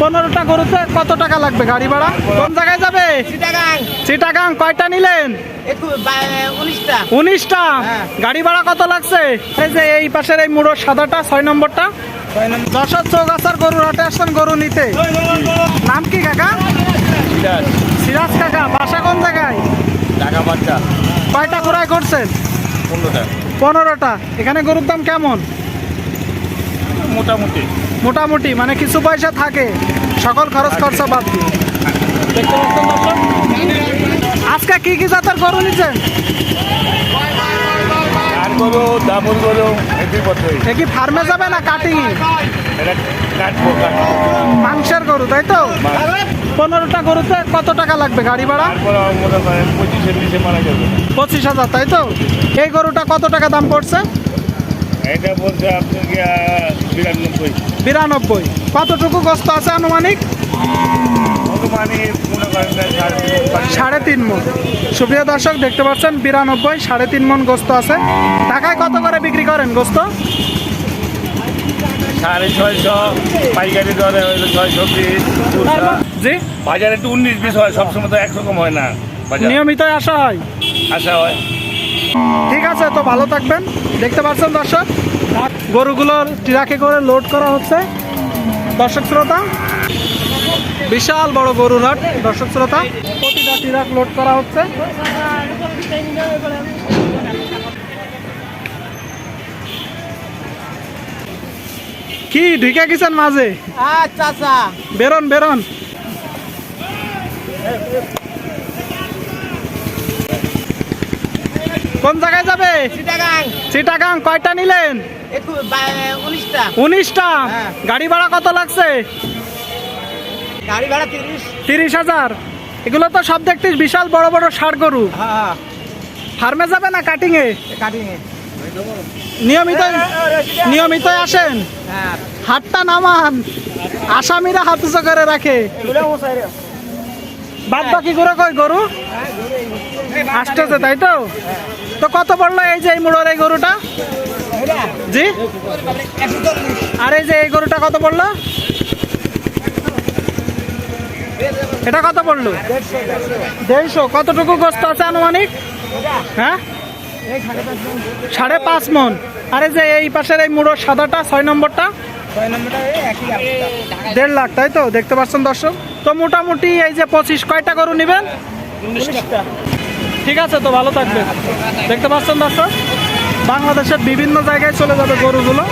15টা গরুতে কত টাকা লাগবে গাড়ি ভাড়া? কোন জায়গায় যাবে? চিটাগাং। কয়টা নিলেন? 19টা। গাড়ি ভাড়া কত লাগছে? এই যে এই পাশের এই মুড়োর সাদাটা 6 নম্বরটা। যশোর চৌগাছার গরুর হাটে আসছেন গরু নিতে। নাম কি কাকা? সিরাজ কাকা। বাসা কোন জায়গায়? কয়টা ক্রয় করছেন? 15টা। এখানে গরুর দাম কেমন? মোটামুটি মানে কিছু পয়সা থাকে সকল খরচ খরচা বাদ দিয়ে। দেখতে পাচ্ছেন দর্শক, আজকে কি কি জাতের গরু নিচ্ছেন? এ কি ফার্মে যাবে না কাটিং? মাংসের গরু তাই তো? 15টা গরুতে কত টাকা লাগবে গাড়ি ভাড়া? 25,000 তাই তো? এই গরুটা কত টাকা দাম পড়ছে? এটা বলছে আপনাকে 92। কতটুকু গোস্ত আছে আনুমানিক? মনে করেন 3.5 মণ। সুপ্রিয় দর্শক দেখতে পাচ্ছেন 92, 3.5 মণ গোস্ত আছে। ঢাকায় কত করে বিক্রি করেন গোস্ত? 650 পাইকারি দরে হইলো 620। জি, বাজারে একটু 19-20 হয়, সবসময় তো একরকম হয় না। নিয়মিত আসা হয়। আশা হয়। ঠিক আছে, তো ভালো থাকবেন। দেখতে পাচ্ছেন দর্শক গরুগুলোর ট্রাকে করে লোড করা হচ্ছে। দর্শক শ্রোতা, বিশাল বড় গরুর হাট। দর্শক শ্রোতা, প্রতিটা ট্রাক লোড করা হচ্ছে। কি ঢুকে গেছেন মাঝে? আচ্ছা বেরোন বেরোন। কোন জায়গায় যাবে? চিটাগাং। কয়টা নিলেন? 19টা। গাড়ি ভাড়া কত লাগছে? গাড়ি ভাড়া 30,000। এগুলো তো সব দেখতে বিশাল বড় বড় ষাঁড় গরু। ফার্মে যাবে না কাটিং এ? নিয়মিত আসেন। হাটটা নামান, আসামিরা হাত উঁচু করে রাখে। বাদ বাকি গুলো কই গরু আসতেছে তাই তো? তো কত পড়লো এই যে এই মুড়োর এই গরুটা? জি, আর এই যে এই গরুটা কত পড়লো? এটা কত পড়লো? 150। কতটুকু গোস্ত আছে আনুমানিক? হ্যাঁ, 5.5 মণ। আর এই যে এই পাশের এই মুড়োর সাদাটা 6 নম্বরটা 1.5 লাখ তাই তো? দেখতে পাচ্ছেন দর্শক। তো মোটামুটি এই যে 25, কয়টা গরু নেবেন? 19টা। ঠিক আছে, তো ভালো থাকবেন। দেখতে পাচ্ছেন দর্শক, বাংলাদেশের বিভিন্ন জায়গায় চলে যাবে গরুগুলো।